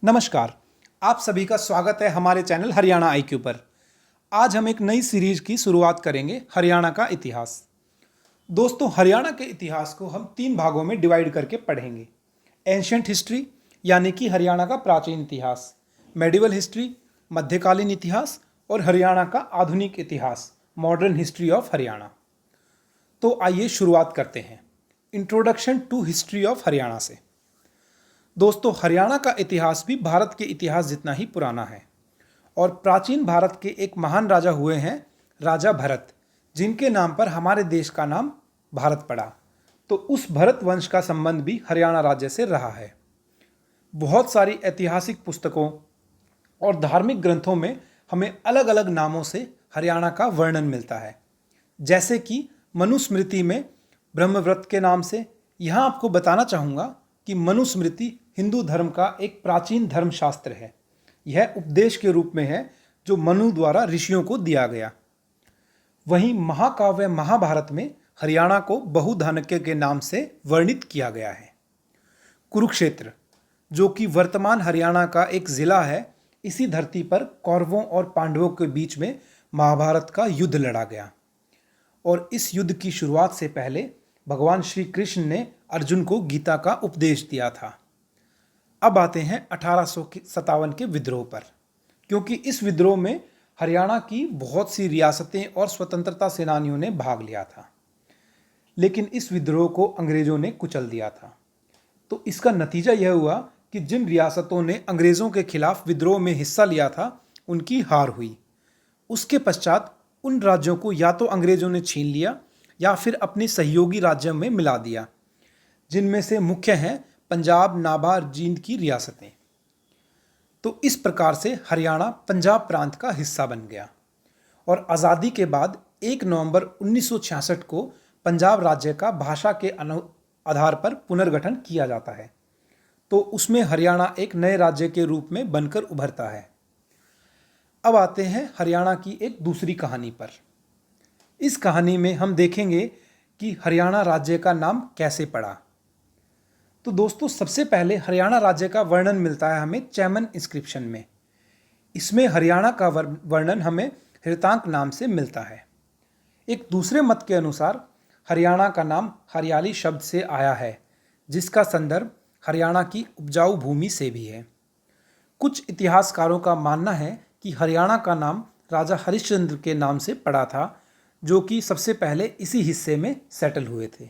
नमस्कार। आप सभी का स्वागत है हमारे चैनल हरियाणा आईक्यू पर। आज हम एक नई सीरीज की शुरुआत करेंगे, हरियाणा का इतिहास। दोस्तों, हरियाणा के इतिहास को हम 3 भागों में डिवाइड करके पढ़ेंगे। एंशियंट हिस्ट्री यानी कि हरियाणा का प्राचीन इतिहास, मेडिवल हिस्ट्री मध्यकालीन इतिहास, और हरियाणा का आधुनिक इतिहास, मॉडर्न हिस्ट्री ऑफ हरियाणा। तो आइए शुरुआत करते हैं introduction to history of Haryana से। दोस्तों, हरियाणा का इतिहास भी भारत के इतिहास जितना ही पुराना है और प्राचीन भारत के एक महान राजा हुए हैं, राजा भरत, जिनके नाम पर हमारे देश का नाम भारत पड़ा। तो उस भरत वंश का संबंध भी हरियाणा राज्य से रहा है। बहुत सारी ऐतिहासिक पुस्तकों और धार्मिक ग्रंथों में हमें अलग अलग नामों से हरियाणा का वर्णन मिलता है, जैसे कि मनुस्मृति में ब्रह्मव्रत के नाम से। यहाँ आपको बताना चाहूँगा कि मनुस्मृति हिंदू धर्म का एक प्राचीन धर्मशास्त्र है। यह उपदेश के रूप में है जो मनु द्वारा ऋषियों को दिया गया। वहीं महाकाव्य महाभारत में हरियाणा को बहुधानक्य के नाम से वर्णित किया गया है। कुरुक्षेत्र, जो कि वर्तमान हरियाणा का एक जिला है, इसी धरती पर कौरवों और पांडवों के बीच में महाभारत का युद्ध लड़ा गया और इस युद्ध की शुरुआत से पहले भगवान श्री कृष्ण ने अर्जुन को गीता का उपदेश दिया था। अब आते हैं 1857 के विद्रोह पर, क्योंकि इस विद्रोह में हरियाणा की बहुत सी रियासतें और स्वतंत्रता सेनानियों ने भाग लिया था, लेकिन इस विद्रोह को अंग्रेजों ने कुचल दिया था। तो इसका नतीजा यह हुआ कि जिन रियासतों ने अंग्रेजों के खिलाफ विद्रोह में हिस्सा लिया था, उनकी हार हुई। उसके पश्चात उन राज्यों को या तो अंग्रेजों ने छीन लिया या फिर अपने सहयोगी राज्यों में मिला दिया, जिनमें से मुख्य हैं पंजाब, नाभार, जींद की रियासतें। तो इस प्रकार से हरियाणा पंजाब प्रांत का हिस्सा बन गया और आज़ादी के बाद 1 नवंबर 1966 को पंजाब राज्य का भाषा के आधार पर पुनर्गठन किया जाता है। तो उसमें हरियाणा एक नए राज्य के रूप में बनकर उभरता है। अब आते हैं हरियाणा की एक दूसरी कहानी पर। इस कहानी में हम देखेंगे कि हरियाणा राज्य का नाम कैसे पड़ा। तो दोस्तों, सबसे पहले हरियाणा राज्य का वर्णन मिलता है हमें चैमन इंस्क्रिप्शन में। इसमें हरियाणा का वर्णन हमें हृतांक नाम से मिलता है। एक दूसरे मत के अनुसार हरियाणा का नाम हरियाली शब्द से आया है, जिसका संदर्भ हरियाणा की उपजाऊ भूमि से भी है। कुछ इतिहासकारों का मानना है कि हरियाणा का नाम राजा हरिश्चंद्र के नाम से पड़ा था, जो कि सबसे पहले इसी हिस्से में सेटल हुए थे।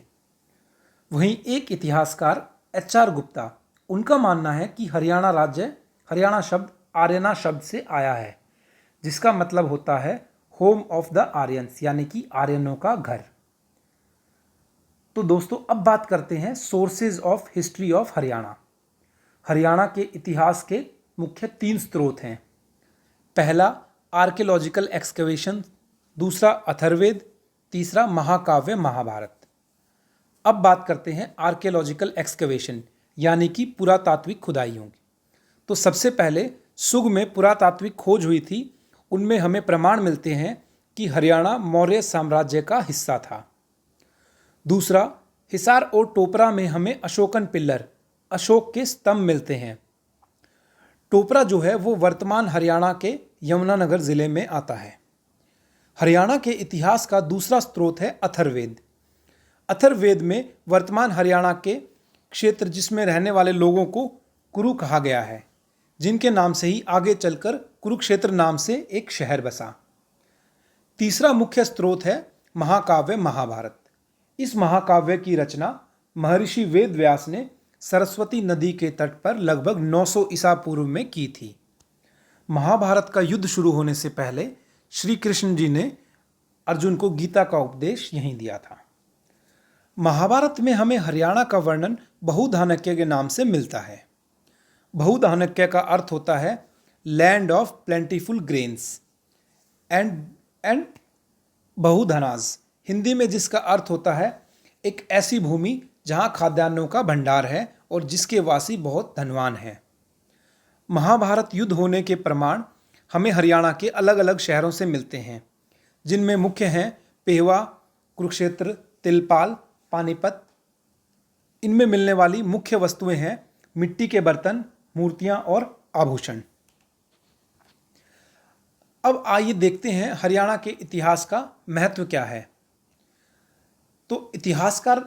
वहीं एक इतिहासकार HR गुप्ता, उनका मानना है कि हरियाणा शब्द आर्यना शब्द से आया है, जिसका मतलब होता है होम ऑफ द आर्यंस, यानी कि आर्यनों का घर। तो दोस्तों, अब बात करते हैं sources of history of Haryana. Haryana के इतिहास के मुख्य 3 स्रोत हैं। पहला आर्कियोलॉजिकल एक्सकवेशन, दूसरा अथर्ववेद, तीसरा महाकाव्य महाभारत। अब बात करते हैं आर्कियोलॉजिकल एक्सकवेशन यानी कि पुरातात्विक खुदाइयों की। तो सबसे पहले सुग में पुरातात्विक खोज हुई थी। उनमें हमें प्रमाण मिलते हैं कि हरियाणा मौर्य साम्राज्य का हिस्सा था। दूसरा, हिसार और टोपरा में हमें अशोकन पिल्लर, अशोक के स्तंभ मिलते हैं। टोपरा जो है वो वर्तमान हरियाणा के यमुनानगर जिले में आता है। हरियाणा के इतिहास का दूसरा स्रोत है अथर्ववेद। अथर्ववेद में वर्तमान हरियाणा के क्षेत्र जिसमें रहने वाले लोगों को कुरु कहा गया है, जिनके नाम से ही आगे चलकर कुरुक्षेत्र नाम से एक शहर बसा। तीसरा मुख्य स्रोत है महाकाव्य महाभारत। इस महाकाव्य की रचना महर्षि वेद व्यास ने सरस्वती नदी के तट पर लगभग 900 ईसा पूर्व में की थी। महाभारत का युद्ध शुरू होने से पहले श्री कृष्ण जी ने अर्जुन को गीता का उपदेश यहीं दिया था। महाभारत में हमें हरियाणा का वर्णन बहुधानक्य के नाम से मिलता है। बहुधानक्य का अर्थ होता है land of plentiful grains and बहुधनाज, हिंदी में जिसका अर्थ होता है एक ऐसी भूमि जहां खाद्यान्नों का भंडार है और जिसके वासी बहुत धनवान हैं। महाभारत युद्ध होने के प्रमाण हमें हरियाणा के अलग अलग शहरों से मिलते हैं, जिनमें मुख्य हैं पेहवा, कुरुक्षेत्र, तिलपाल, पानीपत। इनमें मिलने वाली मुख्य वस्तुएं हैं मिट्टी के बर्तन, मूर्तियां और आभूषण। अब आइए देखते हैं हरियाणा के इतिहास का महत्व क्या है। तो इतिहासकार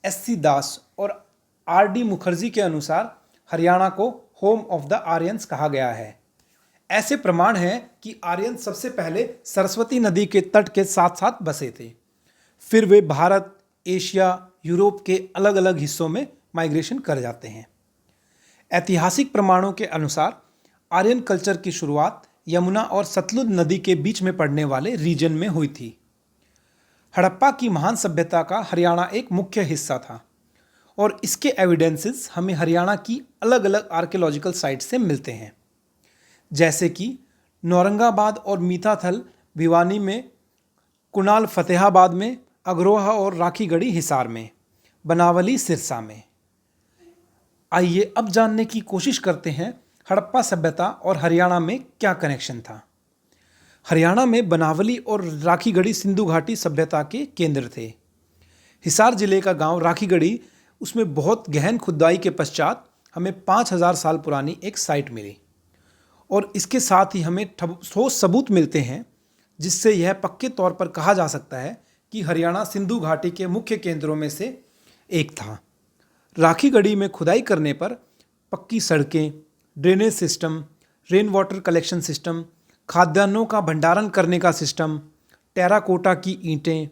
एस.सी. दास और आर.डी. मुखर्जी के अनुसार हरियाणा को होम ऑफ द आर्यंस कहा गया है। ऐसे प्रमाण हैं कि आर्यन सबसे पहले सरस्वती नदी के तट के साथ साथ बसे थे। फिर वे भारत, एशिया, यूरोप के अलग अलग हिस्सों में माइग्रेशन कर जाते हैं। ऐतिहासिक प्रमाणों के अनुसार आर्यन कल्चर की शुरुआत यमुना और सतलुज नदी के बीच में पड़ने वाले रीजन में हुई थी। हड़प्पा की महान सभ्यता का हरियाणा एक मुख्य हिस्सा था और इसके एविडेंसेस हमें हरियाणा की अलग अलग आर्कियोलॉजिकल साइट से मिलते हैं, जैसे कि नौरंगाबाद और मीठाथल भिवानी में, कुणाल फतेहाबाद में, अग्रोहा और राखीगढ़ी हिसार में, बनावली सिरसा में। आइए अब जानने की कोशिश करते हैं हड़प्पा सभ्यता और हरियाणा में क्या कनेक्शन था। हरियाणा में बनावली और राखीगढ़ी सिंधु घाटी सभ्यता के केंद्र थे। हिसार जिले का गांव राखीगढ़ी, उसमें बहुत गहन खुदाई के पश्चात हमें 5000 साल पुरानी एक साइट मिली और इसके साथ ही हमें ठोस सबूत मिलते हैं जिससे यह पक्के तौर पर कहा जा सकता है कि हरियाणा सिंधु घाटी के मुख्य केंद्रों में से एक था। राखीगढ़ी में खुदाई करने पर पक्की सड़कें, drainage system, rain water collection system, खाद्यान्नों का भंडारण करने का सिस्टम, टेराकोटा की ईंटें,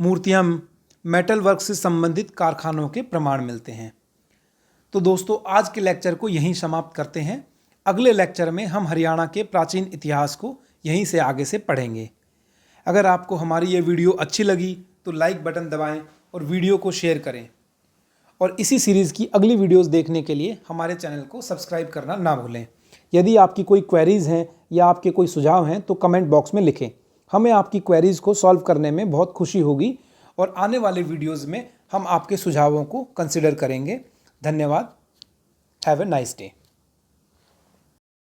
मूर्तियाँ, मेटल वर्क से संबंधित कारखानों के प्रमाण मिलते हैं। तो दोस्तों, आज के लेक्चर को यहीं समाप्त करते हैं। अगले लेक्चर में हम हरियाणा के प्राचीन इतिहास को यहीं से आगे से पढ़ेंगे। अगर आपको हमारी ये वीडियो अच्छी लगी तो लाइक बटन दबाएं और वीडियो को शेयर करें। और इसी सीरीज़ की अगली वीडियोस देखने के लिए हमारे चैनल को सब्सक्राइब करना ना भूलें। यदि आपकी कोई क्वेरीज़ हैं या आपके कोई सुझाव हैं तो कमेंट बॉक्स में लिखें। हमें आपकी क्वेरीज़ को सॉल्व करने में बहुत खुशी होगी और आने वाले वीडियोज़ में हम आपके सुझावों को कंसिडर करेंगे। धन्यवाद। Have a nice day.